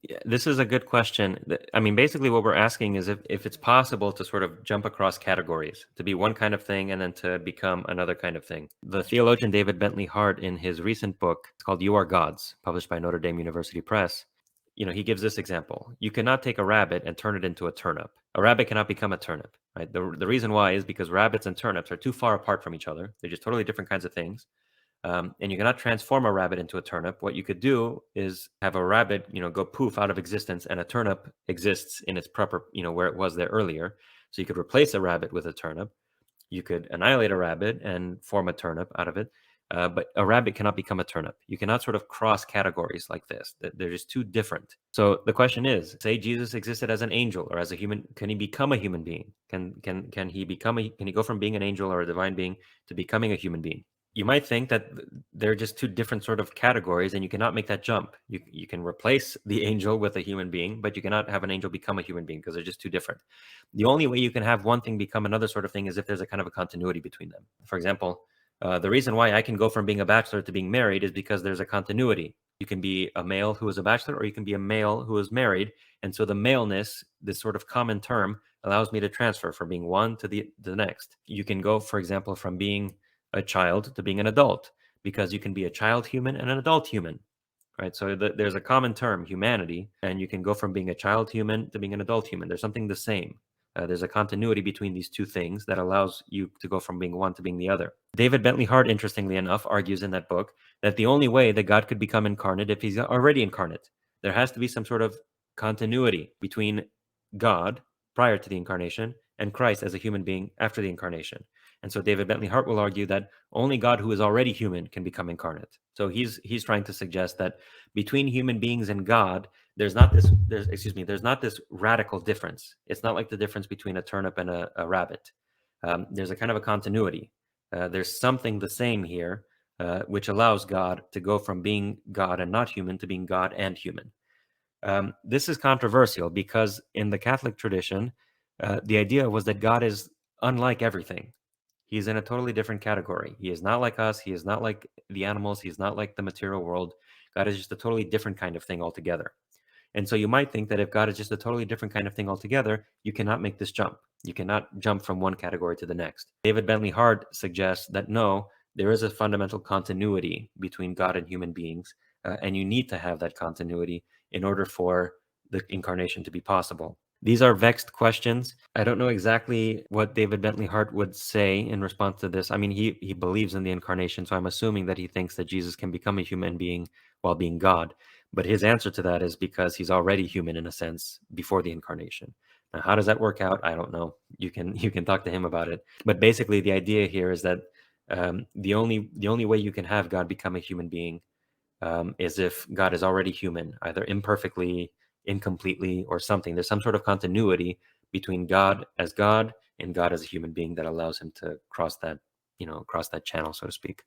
Yeah, this is a good question. I mean, basically, what we're asking is if it's possible to sort of jump across categories, to be one kind of thing and then to become another kind of thing. The theologian David Bentley Hart, in his recent book, it's called "You Are Gods," published by Notre Dame University Press. He gives this example: you cannot take a rabbit and turn it into a turnip. A rabbit cannot become a turnip, right? The reason why is because rabbits and turnips are too far apart from each other. They're just totally different kinds of things. And you cannot transform a rabbit into a turnip. What you could do is have a rabbit, go poof out of existence, and a turnip exists in its proper, where it was there earlier. So you could replace a rabbit with a turnip. You could annihilate a rabbit and form a turnip out of it. But a rabbit cannot become a turnip. You cannot sort of cross categories like this. They're just too different. So the question is: say Jesus existed as an angel or as a human. Can he become a human being? Can he become Can he go from being an angel or a divine being to becoming a human being? You might think that they're just two different sort of categories, and you cannot make that jump. You can replace the angel with a human being, but you cannot have an angel become a human being because they're just too different. The only way you can have one thing become another sort of thing is if there's a kind of a continuity between them. For example, the reason why I can go from being a bachelor to being married is because there's a continuity. You can be a male who is a bachelor, or you can be a male who is married. And so the maleness, this sort of common term, allows me to transfer from being one to the next. You can go, for example, from being a child to being an adult, because you can be a child human and an adult human, right? So there's a common term, humanity, and you can go from being a child human to being an adult human. There's something the same. There's a continuity between these two things that allows you to go from being one to being the other. David Bentley Hart, interestingly enough, argues in that book that the only way that God could become incarnate if he's already incarnate. There has to be some sort of continuity between God prior to the incarnation and Christ as a human being after the incarnation. And so David Bentley Hart will argue that only God who is already human can become incarnate. So he's trying to suggest that between human beings and God, there's not this radical difference. It's not like the difference between a turnip and a rabbit. There's a kind of a continuity. There's something the same here, which allows God to go from being God and not human to being God and human. This is controversial because in the Catholic tradition, the idea was that God is unlike everything. He's in a totally different category. He is not like us. He is not like the animals. He's not like the material world. God is just a totally different kind of thing altogether. And so you might think that if God is just a totally different kind of thing altogether, you cannot make this jump. You cannot jump from one category to the next. David Bentley Hart suggests that no, there is a fundamental continuity between God and human beings, and you need to have that continuity in order for the incarnation to be possible. These are vexed questions. I don't know exactly what David Bentley Hart would say in response to this. I mean, he believes in the incarnation, so I'm assuming that he thinks that Jesus can become a human being while being God. But his answer to that is because he's already human in a sense before the incarnation. Now, how does that work out? I don't know. You can talk to him about it. But basically, the idea here is that the only way you can have God become a human being is if God is already human, either imperfectly, incompletely, or something. There's some sort of continuity between God as God and God as a human being that allows him to cross that channel, so to speak.